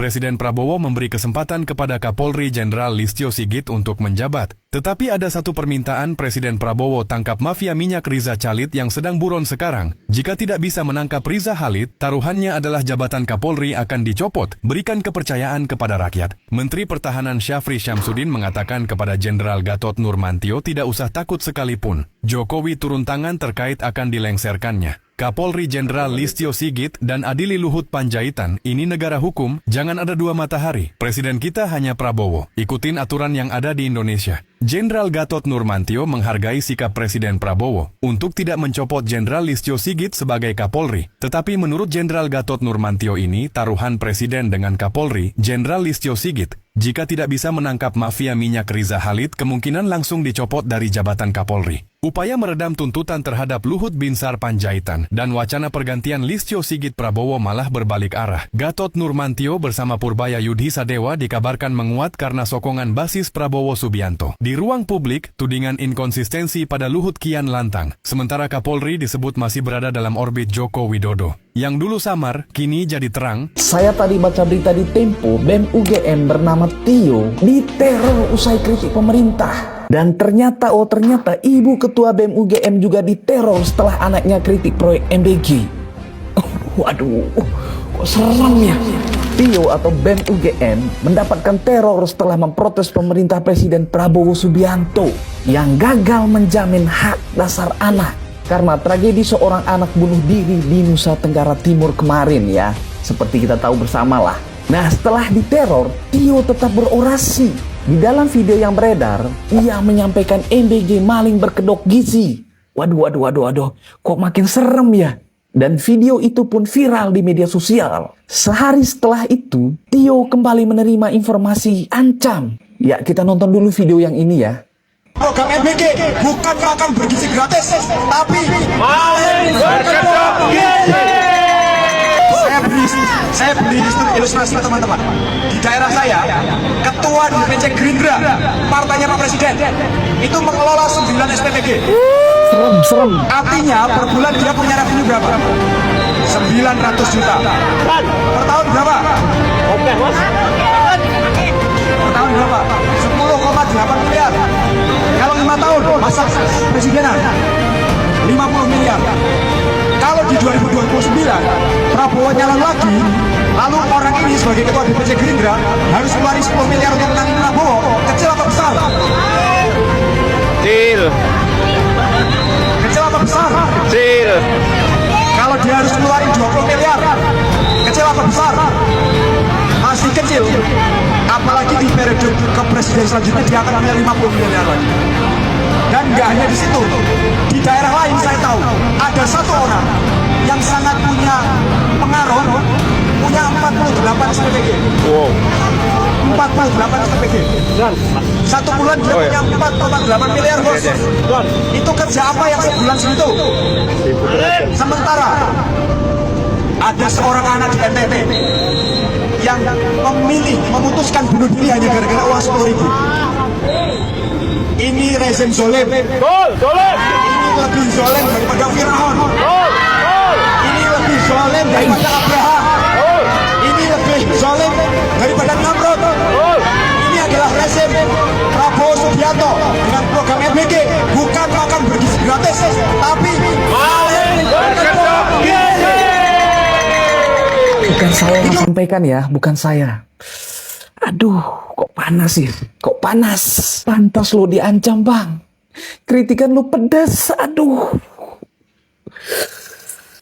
Presiden Prabowo memberi kesempatan kepada Kapolri Jenderal Listio Sigit untuk menjabat. Tetapi ada satu permintaan Presiden Prabowo tangkap mafia minyak Riza Khalid yang sedang buron sekarang. Jika tidak bisa menangkap Riza Khalid, taruhannya adalah jabatan Kapolri akan dicopot, berikan kepercayaan kepada rakyat. Menteri Pertahanan Syafri Syamsuddin mengatakan kepada Jenderal Gatot Nurmantio tidak usah takut sekalipun. Jokowi turun tangan terkait akan dilengserkannya. Kapolri Jenderal Listio Sigit dan Adili Luhut Panjaitan, ini negara hukum, jangan ada dua matahari. Presiden kita hanya Prabowo, ikutin aturan yang ada di Indonesia. Jenderal Gatot Nurmantio menghargai sikap Presiden Prabowo untuk tidak mencopot Jenderal Listio Sigit sebagai Kapolri. Tetapi menurut Jenderal Gatot Nurmantio ini, taruhan Presiden dengan Kapolri, Jenderal Listio Sigit, jika tidak bisa menangkap mafia minyak Riza Khalid, kemungkinan langsung dicopot dari jabatan Kapolri. Upaya meredam tuntutan terhadap Luhut Binsar Panjaitan dan wacana pergantian Listio Sigit Prabowo malah berbalik arah. Gatot Nurmantio bersama Purbaya Yudhi Sadewa dikabarkan menguat karena sokongan basis Prabowo Subianto. Di ruang publik, tudingan inkonsistensi pada Luhut kian lantang, sementara Kapolri disebut masih berada dalam orbit Joko Widodo. Yang dulu samar, kini jadi terang. Saya tadi baca berita di Tempo, BEM UGM bernama Tio diteror usai kritik pemerintah. Dan ternyata Ibu Ketua BEM UGM juga diteror setelah anaknya kritik proyek MBG. Waduh, kok serem ya? Tio atau BEM UGM mendapatkan teror setelah memprotes pemerintah Presiden Prabowo Subianto yang gagal menjamin hak dasar anak karena tragedi seorang anak bunuh diri di Nusa Tenggara Timur kemarin ya. Seperti kita tahu bersama lah. Nah, setelah diteror, Tio tetap berorasi. Di dalam video yang beredar, ia menyampaikan MBG maling berkedok gizi. Waduh, kok makin serem ya? Dan video itu pun viral di media sosial. Sehari setelah itu, Tio kembali menerima informasi ancam. Ya, kita nonton dulu video yang ini ya. Program MBG bukan makan bergizi gratis, tapi maling berkedok gizi. Saya beri ilustrasi teman-teman. Di daerah saya, ketua DPC Gerindra, partainya Pak Presiden, itu mengelola 9 SPPG. Serem. Artinya per bulan dia punya revenue berapa? 900 juta. Per tahun berapa? Oke, Mas. Per tahun berapa? 10,8 miliar. Kalau 5 tahun, masa presidenan 50 miliar. Kalau di 2029 Prabowo nyalon lagi, lalu orang ini sebagai ketua DPC Gerindra harus keluarin 10 miliar untuk menangin Prabowo, kecil atau besar? Kecil. Kecil atau besar? Kecil. Kalau dia harus keluarin 20 miliar, kecil atau besar? Masih kecil. Apalagi di periode kepresiden selanjutnya dia akan punya 50 miliar lagi. Dan nggak hanya di situ, di daerah lain saya tahu ada satu orang yang sangat punya pengaruh, punya 48 SPPG. Wow. 48 SPPG. Satu bulan dia punya 4,8 miliar bos. Itu kerja apa yang sebulan segitu? Sementara ada seorang anak di NTT yang memutuskan bunuh diri hanya gara-gara uang 10.000. Ini rezim zolim. Zolim. Ini lebih zolim daripada Firaun. Ini lebih zolim daripada Abraham. Ini lebih zolim daripada Namrud. Ini adalah rezim Prabowo Subianto dengan program MBG bukan makan bergizi gratis, tapi maling berkedok gizi. Bukan saya yang sampaikan ya, bukan saya. Aduh, kok panas ya? Kok panas? Pantas lo diancam, Bang. Kritikan lo pedas, aduh.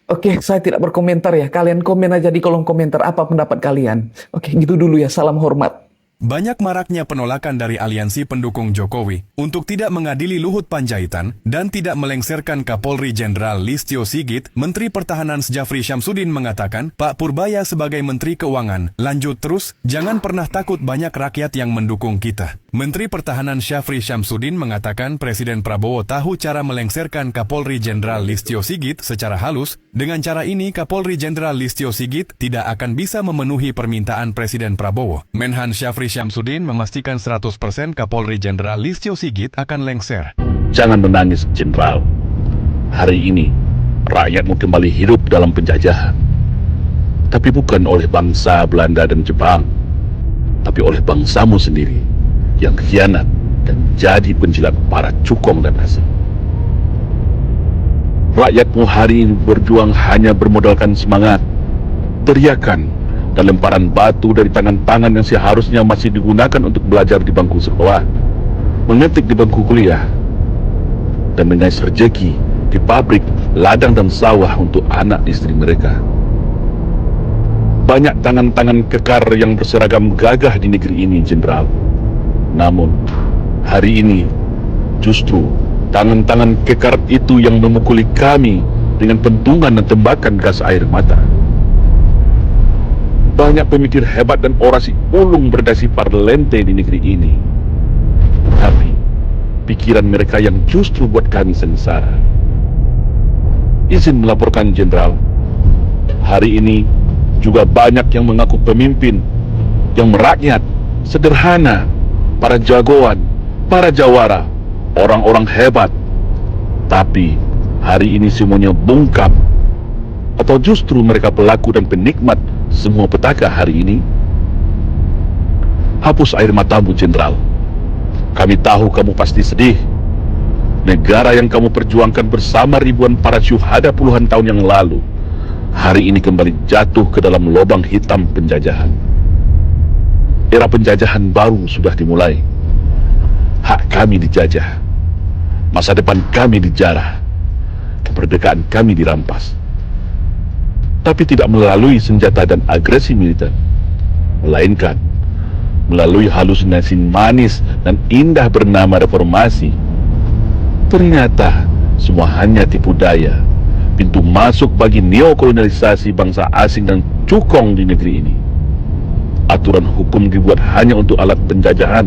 Oke, saya tidak berkomentar ya. Kalian komen aja di kolom komentar apa pendapat kalian. Oke, gitu dulu ya. Salam hormat. Banyak maraknya penolakan dari aliansi pendukung Jokowi untuk tidak mengadili Luhut Panjaitan dan tidak melengserkan Kapolri Jenderal Listio Sigit. Menteri Pertahanan Syafri Syamsuddin mengatakan, Pak Purbaya sebagai Menteri Keuangan, lanjut terus, jangan pernah takut banyak rakyat yang mendukung kita. Menteri Pertahanan Syafri Syamsuddin mengatakan Presiden Prabowo tahu cara melengserkan Kapolri Jenderal Listio Sigit secara halus. Dengan cara ini, Kapolri Jenderal Listio Sigit tidak akan bisa memenuhi permintaan Presiden Prabowo. Menhan Syafri Syamsuddin memastikan 100% Kapolri Jenderal Listio Sigit akan lengser. Jangan menangis, Jenderal. Hari ini, rakyatmu kembali hidup dalam penjajahan. tapi bukan oleh bangsa Belanda dan Jepang, tapi oleh bangsamu sendiri yang khianat dan jadi penjilat para cukong dan asing. Rakyatmu hari ini berjuang hanya bermodalkan semangat, teriakan, dan lemparan batu dari tangan-tangan yang seharusnya masih digunakan untuk belajar di bangku sekolah, mengetik di bangku kuliah, dan mengais rejeki di pabrik, ladang, dan sawah untuk anak istri mereka. Banyak tangan-tangan kekar yang berseragam gagah di negeri ini, Jenderal. Namun, hari ini justru tangan-tangan kekar itu yang memukuli kami dengan pentungan dan tembakan gas air mata. Banyak pemikir hebat dan orasi ulung berdasi parlente di negeri ini, tapi pikiran mereka yang justru buat kami sengsara. Izin melaporkan, Jenderal, hari ini juga banyak yang mengaku pemimpin, yang merakyat, sederhana, para jagoan, para jawara, orang-orang hebat. Tapi hari ini semuanya bungkam. Atau justru mereka pelaku dan penikmat semua petaka hari ini? Hapus air matamu, Jenderal. Kami tahu kamu pasti sedih. Negara yang kamu perjuangkan bersama ribuan para syuhada puluhan tahun yang lalu, hari ini kembali jatuh ke dalam lubang hitam penjajahan. Era penjajahan baru sudah dimulai. Hak kami dijajah, masa depan kami dijarah, kemerdekaan kami dirampas. Tapi tidak melalui senjata dan agresi militer, melainkan melalui halusinasi manis dan indah bernama reformasi. Ternyata semua hanya tipu daya, pintu masuk bagi neokolonialisasi bangsa asing dan cukong di negeri ini. Aturan hukum dibuat hanya untuk alat penjajahan,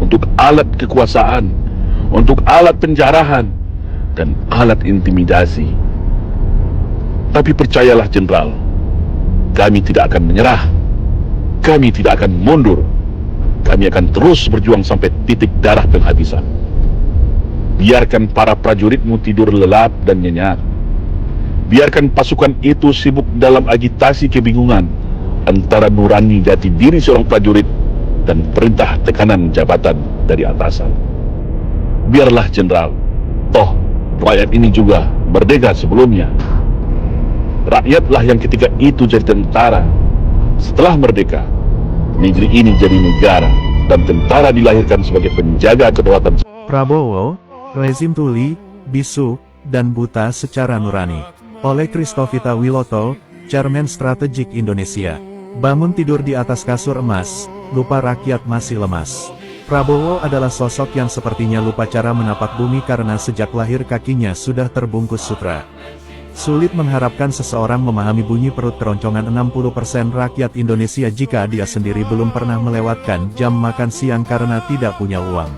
untuk alat kekuasaan, untuk alat penjarahan, dan alat intimidasi. Tapi percayalah, Jenderal, kami tidak akan menyerah. Kami tidak akan mundur. Kami akan terus berjuang sampai titik darah penghabisan. Biarkan para prajuritmu tidur lelap dan nyenyak. Biarkan pasukan itu sibuk dalam agitasi kebingungan antara nurani jati diri seorang prajurit dan perintah tekanan jabatan dari atasan. Biarlah, Jenderal, toh rakyat ini juga merdeka sebelumnya. Rakyatlah yang ketika itu jadi tentara. Setelah merdeka, negeri ini jadi negara, dan tentara dilahirkan sebagai penjaga kedaulatan. Prabowo, rezim tuli, bisu, dan buta secara nurani. Oleh Christovita Wiloto, Chairman Strategik Indonesia. Bangun tidur di atas kasur emas, lupa rakyat masih lemas. Prabowo adalah sosok yang sepertinya lupa cara menapak bumi karena sejak lahir kakinya sudah terbungkus sutra. Sulit mengharapkan seseorang memahami bunyi perut keroncongan 60% rakyat Indonesia jika dia sendiri belum pernah melewatkan jam makan siang karena tidak punya uang.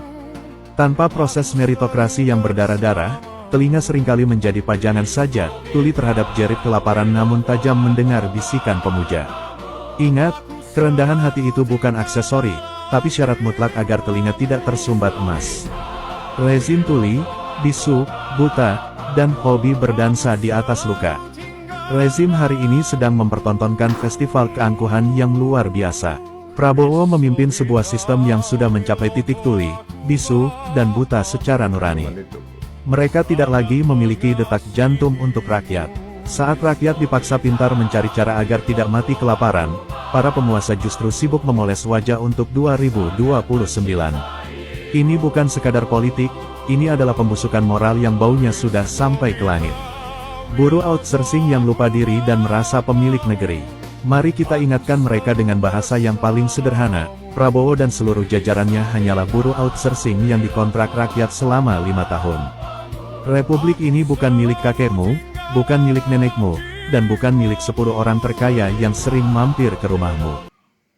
Tanpa proses meritokrasi yang berdarah-darah, telinga seringkali menjadi pajangan saja, tuli terhadap jerit kelaparan namun tajam mendengar bisikan pemuja. Ingat, kerendahan hati itu bukan aksesori, tapi syarat mutlak agar telinga tidak tersumbat emas. Rezim tuli, bisu, buta, dan hobi berdansa di atas luka. Rezim hari ini sedang mempertontonkan festival keangkuhan yang luar biasa. Prabowo memimpin sebuah sistem yang sudah mencapai titik tuli, bisu, dan buta secara nurani. Mereka tidak lagi memiliki detak jantung untuk rakyat. Saat rakyat dipaksa pintar mencari cara agar tidak mati kelaparan, para penguasa justru sibuk memoles wajah untuk 2029. Ini bukan sekadar politik, ini adalah pembusukan moral yang baunya sudah sampai ke langit. Buruh outsourcing yang lupa diri dan merasa pemilik negeri. Mari kita ingatkan mereka dengan bahasa yang paling sederhana, Prabowo dan seluruh jajarannya hanyalah buruh outsourcing yang dikontrak rakyat selama 5 tahun. Republik ini bukan milik kakekmu, bukan milik nenekmu, dan bukan milik 10 orang terkaya yang sering mampir ke rumahmu.